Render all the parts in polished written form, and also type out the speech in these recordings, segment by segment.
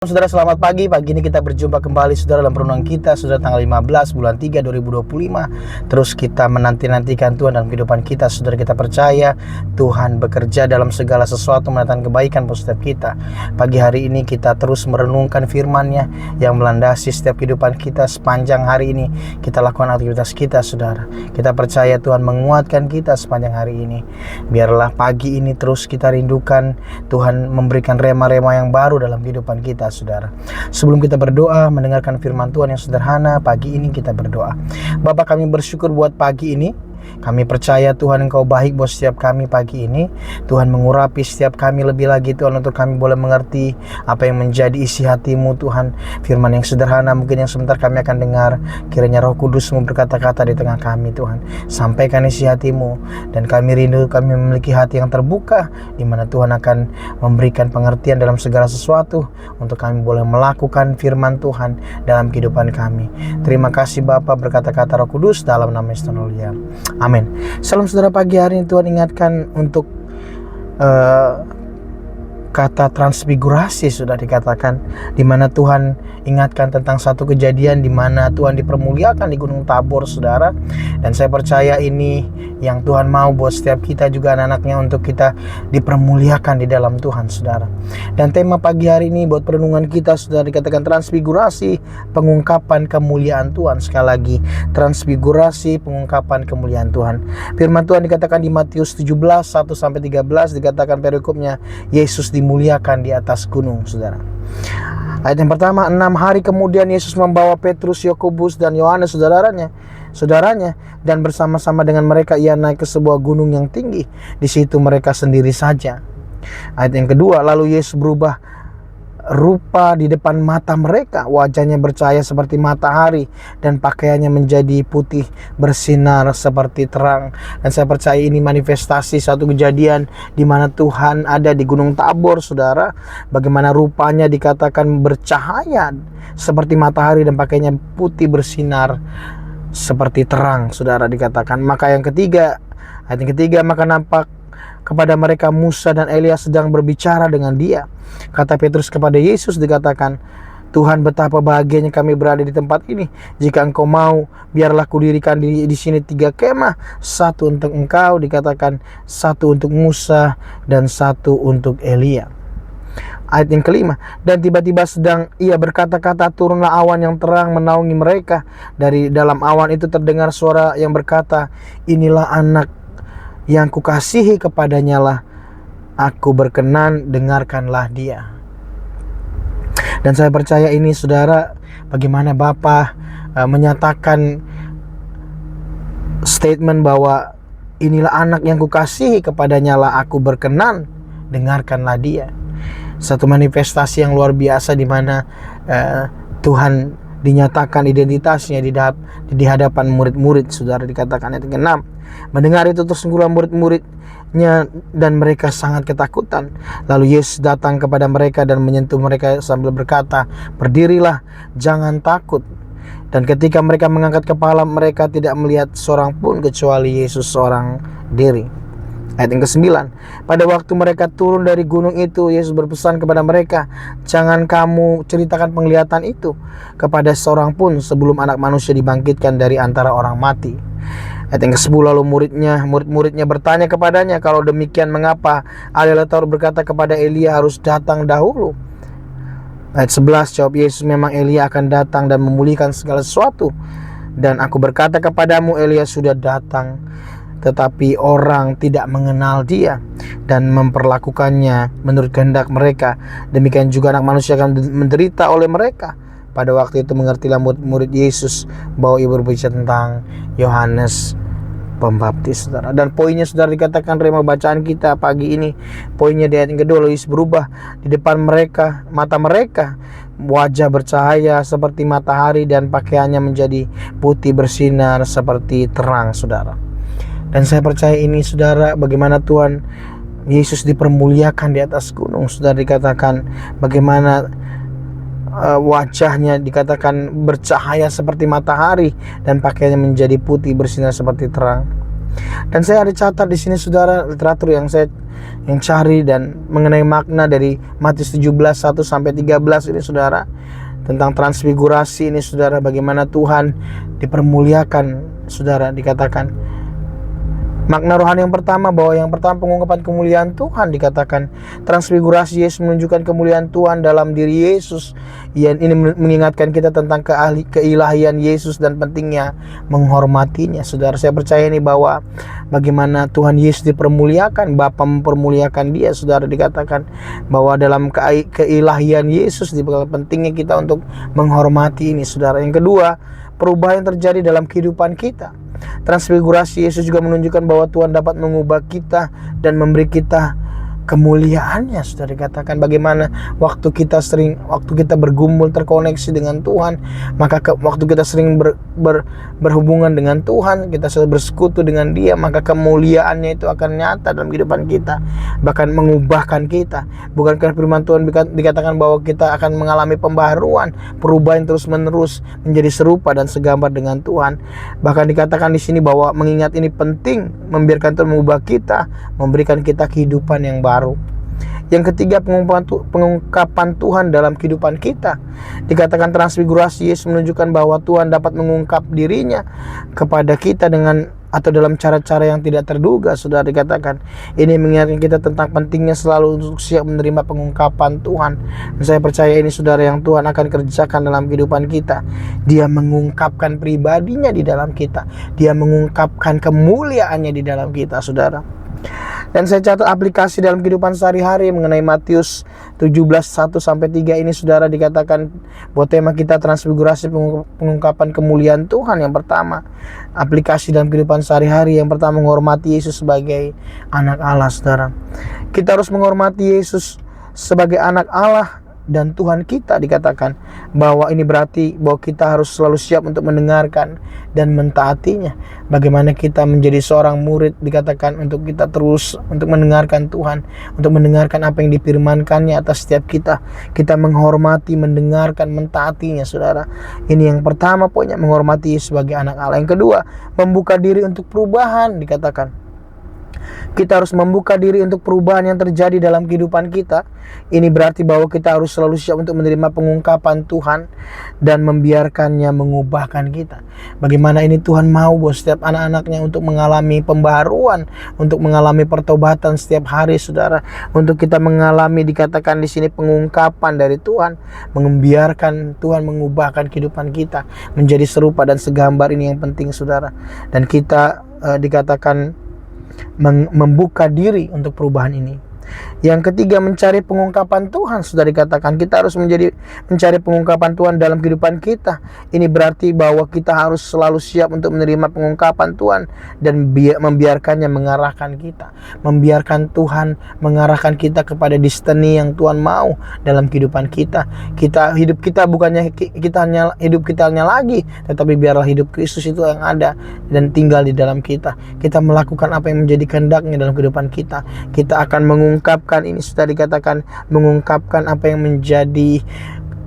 Saudara, selamat pagi. Pagi ini kita berjumpa kembali saudara dalam renungan kita saudara tanggal 15 bulan 3 2025. Terus kita menanti-nantikan Tuhan dalam kehidupan kita. Saudara, kita percaya Tuhan bekerja dalam segala sesuatu mendatangkan kebaikan buat setiap kita. Pagi hari ini kita terus merenungkan firman-Nya yang melandasi setiap kehidupan kita sepanjang hari ini. Kita lakukan aktivitas kita saudara. Kita percaya Tuhan menguatkan kita sepanjang hari ini. Biarlah pagi ini terus kita rindukan Tuhan memberikan rema-rema yang baru dalam kehidupan kita saudara. Sebelum kita berdoa mendengarkan firman Tuhan yang sederhana, pagi ini kita berdoa. Bapa, kami bersyukur buat pagi ini. Kami percaya Tuhan Engkau baik buat setiap kami pagi ini. Tuhan mengurapi setiap kami lebih lagi Tuhan, untuk kami boleh mengerti apa yang menjadi isi hati-Mu Tuhan. Firman yang sederhana mungkin yang sebentar kami akan dengar, kiranya Roh Kudus-Mu berkata-kata di tengah kami Tuhan. Sampaikan isi hati-Mu, dan kami rindu kami memiliki hati yang terbuka, di mana Tuhan akan memberikan pengertian dalam segala sesuatu, untuk kami boleh melakukan firman Tuhan dalam kehidupan kami. Terima kasih Bapa, berkata-kata Roh Kudus dalam nama Yesus Tuhan. Amin. Salam saudara, pagi hari ini Tuhan ingatkan untuk kata transfigurasi sudah dikatakan, di mana Tuhan ingatkan tentang satu kejadian di mana Tuhan dipermuliakan di Gunung Tabor saudara. Dan saya percaya ini yang Tuhan mau buat setiap kita juga anak-anaknya, untuk kita dipermuliakan di dalam Tuhan saudara. Dan tema pagi hari ini buat perenungan kita sudah dikatakan transfigurasi, pengungkapan kemuliaan Tuhan. Sekali lagi, transfigurasi, pengungkapan kemuliaan Tuhan. Firman Tuhan dikatakan di Matius 17 1-13, dikatakan perikopnya, Yesus dimuliakan di atas gunung saudara. Ayat yang pertama, 6 hari kemudian Yesus membawa Petrus, Yakobus dan Yohanes saudaranya, dan bersama-sama dengan mereka ia naik ke sebuah gunung yang tinggi. Di situ mereka sendiri saja. Ayat yang kedua, lalu Yesus berubah rupa di depan mata mereka. Wajahnya bercahaya seperti matahari, dan pakaiannya menjadi putih bersinar seperti terang. Dan saya percaya ini manifestasi satu kejadian di mana Tuhan ada di Gunung Tabor saudara. Bagaimana rupanya dikatakan bercahaya seperti matahari, dan pakaiannya putih bersinar seperti terang saudara dikatakan. Maka yang ketiga, ayat yang ketiga, maka nampak kepada mereka Musa dan Elia sedang berbicara dengan dia. Kata Petrus kepada Yesus, dikatakan, Tuhan, betapa bahagianya kami berada di tempat ini. Jika Engkau mau, biarlah kudirikan di sini 3 kemah, 1 untuk Engkau, dikatakan 1 untuk Musa, dan 1 untuk Elia. Ayat yang kelima, dan tiba-tiba sedang ia berkata-kata, turunlah awan yang terang menaungi mereka. Dari dalam awan itu terdengar suara yang berkata, inilah anak yang kukasihi, kepadanya lah aku berkenan, dengarkanlah dia. Dan saya percaya ini saudara, bagaimana Bapa menyatakan statement bahwa inilah anak yang kukasihi, kepadanya lah aku berkenan, dengarkanlah dia. Satu manifestasi yang luar biasa di mana Tuhan dinyatakan identitasnya di hadapan murid-murid saudara. Dikatakan ayat ke-6, mendengar itu tersungguhlah murid-muridnya, dan mereka sangat ketakutan. Lalu Yesus datang kepada mereka dan menyentuh mereka sambil berkata, berdirilah, jangan takut. Dan ketika mereka mengangkat kepala, mereka tidak melihat seorang pun kecuali Yesus seorang diri. Ayat yang ke-9, pada waktu mereka turun dari gunung itu, Yesus berpesan kepada mereka, jangan kamu ceritakan penglihatan itu kepada seorang pun sebelum anak manusia dibangkitkan dari antara orang mati. Ayat yang ke-10, lalu murid-muridnya bertanya kepadanya, kalau demikian mengapa ahli Taurat berkata kepada Elia harus datang dahulu? Ayat 11, jawab Yesus, memang Elia akan datang dan memulihkan segala sesuatu. Dan aku berkata kepadamu, Elia sudah datang, tetapi orang tidak mengenal dia dan memperlakukannya menurut kehendak mereka. Demikian juga anak manusia akan menderita oleh mereka. Pada waktu itu mengertilah murid Yesus bahwa ia berbicara tentang Yohanes Pembaptis saudara. Dan poinnya saudara dikatakan rema bacaan kita pagi ini, poinnya di ayat yang kedua, Yesus berubah di depan mereka, mata mereka, wajah bercahaya seperti matahari, dan pakaiannya menjadi putih bersinar seperti terang saudara. Dan saya percaya ini saudara, bagaimana Tuhan Yesus dipermuliakan di atas gunung. Saudara dikatakan bagaimana wajahnya dikatakan bercahaya seperti matahari, dan pakaiannya menjadi putih bersinar seperti terang. Dan saya ada catat di sini saudara, literatur yang saya cari dan mengenai makna dari Matius 17 1 sampai 13 ini saudara, tentang transfigurasi ini saudara, bagaimana Tuhan dipermuliakan saudara. Dikatakan makna rohani yang pertama, bahwa yang pertama pengungkapan kemuliaan Tuhan. Dikatakan transfigurasi Yesus menunjukkan kemuliaan Tuhan dalam diri Yesus. Ini mengingatkan kita tentang keilahian Yesus dan pentingnya menghormatinya. Saudara, saya percaya ini bahwa bagaimana Tuhan Yesus dipermuliakan, Bapa mempermuliakan dia. Saudara, dikatakan bahwa dalam keilahian Yesus pentingnya kita untuk menghormati ini. Saudara, yang kedua, perubahan yang terjadi dalam kehidupan kita. Transfigurasi Yesus juga menunjukkan bahwa Tuhan dapat mengubah kita dan memberi kita kemuliaannya. Sudah dikatakan bagaimana waktu kita bergumul, terkoneksi dengan Tuhan, maka waktu kita sering berhubungan dengan Tuhan, kita sering bersekutu dengan Dia, maka kemuliaannya itu akan nyata dalam kehidupan kita, bahkan mengubahkan kita. Bukankah firman Tuhan dikatakan bahwa kita akan mengalami pembaharuan, perubahan terus menerus menjadi serupa dan segambar dengan Tuhan. Bahkan dikatakan di sini bahwa mengingat ini penting, membiarkan Tuhan mengubah kita, memberikan kita kehidupan yang baru. Yang ketiga, pengungkapan Tuhan dalam kehidupan kita. Dikatakan transfigurasi Yesus menunjukkan bahwa Tuhan dapat mengungkap dirinya kepada kita dalam cara-cara yang tidak terduga. Sudah dikatakan ini mengingatkan kita tentang pentingnya selalu untuk siap menerima pengungkapan Tuhan. Dan saya percaya ini saudara yang Tuhan akan kerjakan dalam kehidupan kita. Dia mengungkapkan pribadinya di dalam kita. Dia mengungkapkan kemuliaannya di dalam kita, saudara. Dan saya catat aplikasi dalam kehidupan sehari-hari mengenai Matius 17 1 sampai 3 ini saudara, dikatakan bahwa tema kita transfigurasi, pengungkapan kemuliaan Tuhan. Yang pertama, aplikasi dalam kehidupan sehari-hari. Yang pertama, menghormati Yesus sebagai anak Allah. Saudara, kita harus menghormati Yesus sebagai anak Allah dan Tuhan kita. Dikatakan bahwa ini berarti bahwa kita harus selalu siap untuk mendengarkan dan mentaatinya. Bagaimana kita menjadi seorang murid, dikatakan untuk kita terus untuk mendengarkan Tuhan, untuk mendengarkan apa yang difirmankannya atas setiap kita. Kita menghormati, mendengarkan, mentaatinya, saudara. Ini yang pertama poinnya, menghormati sebagai anak Allah. Yang kedua, membuka diri untuk perubahan. Dikatakan kita harus membuka diri untuk perubahan yang terjadi dalam kehidupan kita. Ini berarti bahwa kita harus selalu siap untuk menerima pengungkapan Tuhan dan membiarkannya mengubahkan kita. Bagaimana ini Tuhan mau bahwa setiap anak-anaknya untuk mengalami pembaharuan, untuk mengalami pertobatan setiap hari, saudara. Untuk kita mengalami, dikatakan di sini, pengungkapan dari Tuhan, membiarkan Tuhan mengubahkan kehidupan kita menjadi serupa dan segambar. Ini yang penting, saudara. Dan kita dikatakan membuka diri untuk perubahan ini. Yang ketiga, mencari pengungkapan Tuhan. Sudah dikatakan kita harus mencari pengungkapan Tuhan dalam kehidupan kita. Ini berarti bahwa kita harus selalu siap untuk menerima pengungkapan Tuhan dan membiarkannya mengarahkan kita. Membiarkan Tuhan mengarahkan kita kepada destiny yang Tuhan mau dalam kehidupan kita. Hidup kita bukannya hidup kita hanya lagi, tetapi biarlah hidup Kristus itu yang ada dan tinggal di dalam kita. Kita melakukan apa yang menjadi kehendak-Nya dalam kehidupan kita. Kita akan mengungkapkan, ini sudah dikatakan, mengungkapkan apa yang menjadi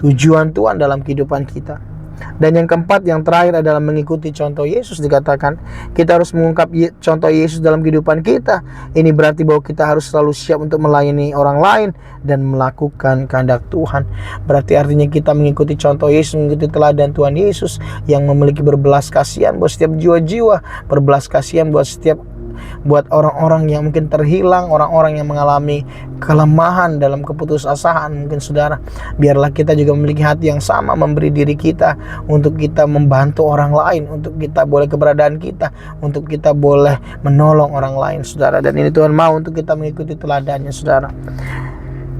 tujuan Tuhan dalam kehidupan kita. Dan yang keempat, yang terakhir adalah mengikuti contoh Yesus. Dikatakan kita harus mengungkap contoh Yesus dalam kehidupan kita. Ini berarti bahwa kita harus selalu siap untuk melayani orang lain dan melakukan kehendak Tuhan. Berarti artinya kita mengikuti contoh Yesus, mengikuti teladan Tuhan Yesus yang memiliki berbelas kasihan buat setiap jiwa-jiwa, berbelas kasihan buat orang-orang yang mungkin terhilang, orang-orang yang mengalami kelemahan dalam keputusasaan. Mungkin saudara, biarlah kita juga memiliki hati yang sama, memberi diri kita untuk kita membantu orang lain, untuk kita boleh keberadaan kita, untuk kita boleh menolong orang lain, saudara. Dan ini Tuhan mau untuk kita mengikuti teladannya, saudara.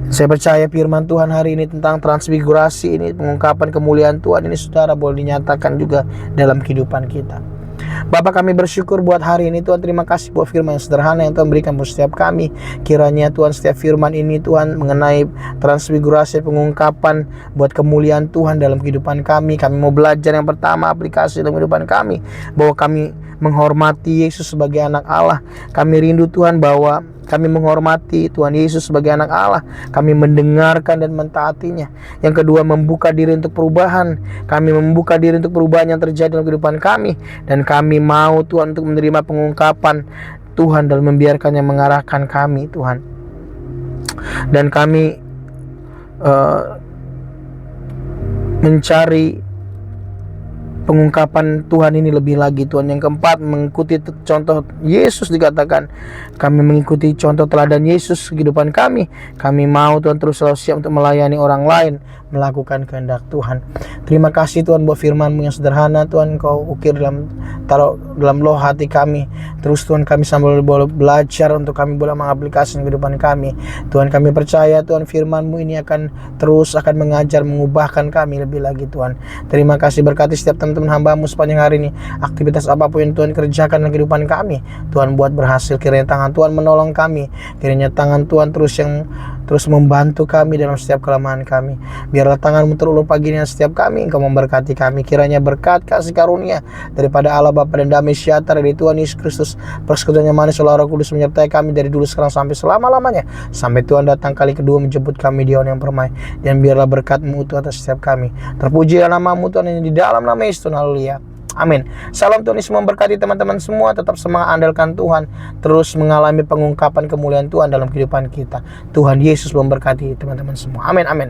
Saya percaya firman Tuhan hari ini tentang transfigurasi ini, pengungkapan kemuliaan Tuhan ini, saudara, boleh dinyatakan juga dalam kehidupan kita. Bapa, kami bersyukur buat hari ini Tuhan. Terima kasih buat firman yang sederhana yang Tuhan berikan buat setiap kami. Kiranya Tuhan setiap firman ini Tuhan mengenai transfigurasi, pengungkapan buat kemuliaan Tuhan dalam kehidupan kami. Kami mau belajar yang pertama, aplikasi dalam kehidupan kami, bahwa kami menghormati Yesus sebagai anak Allah. Kami rindu Tuhan bahwa Kami menghormati Tuhan Yesus sebagai anak Allah. Kami mendengarkan dan mentaatinya. Yang kedua, membuka diri untuk perubahan. Kami membuka diri untuk perubahan yang terjadi dalam kehidupan kami. Dan kami mau Tuhan untuk menerima pengungkapan Tuhan dan membiarkannya mengarahkan kami Tuhan. Dan kami mencari pengungkapan Tuhan ini lebih lagi Tuhan. Yang keempat, mengikuti contoh Yesus. Dikatakan kami mengikuti contoh teladan Yesus kehidupan kami. Kami mau Tuhan terus selalu siap untuk melayani orang lain, melakukan kehendak Tuhan. Terima kasih Tuhan buat firman-Mu yang sederhana Tuhan, Kau ukir taruh dalam loh hati kami. Terus Tuhan, kami sambil boleh belajar untuk kami boleh mengaplikasikan kehidupan kami. Tuhan, kami percaya Tuhan firman-Mu ini akan mengajar, mengubahkan kami lebih lagi Tuhan. Terima kasih, berkati setiap teman-teman hamba-Mu sepanjang hari ini. Aktivitas apapun yang Tuhan kerjakan dalam kehidupan kami, Tuhan buat berhasil. Kiranya tangan Tuhan menolong kami. Kiranya tangan Tuhan terus membantu kami dalam setiap kelemahan kami. Biarlah tangan-Mu terulur pagi ini setiap kami. Engkau memberkati kami. Kiranya berkat, kasih karunia daripada Allah Bapa dan damai sejahtera dari Tuhan Yesus Kristus, persekutuan yang manis oleh Roh Kudus menyertai kami dari dulu, sekarang, sampai selama-lamanya, sampai Tuhan datang kali kedua menjemput kami di awan yang permai. Dan biarlah berkat-Mu utuh atas setiap kami. Terpujilah nama-Mu Tuhan yang di dalam nama Yesus. Haleluya. Amin. Salam Tuhan Yesus memberkati teman-teman semua. Tetap semangat, andalkan Tuhan. Terus mengalami pengungkapan kemuliaan Tuhan dalam kehidupan kita. Tuhan Yesus memberkati teman-teman semua. Amin. Amin.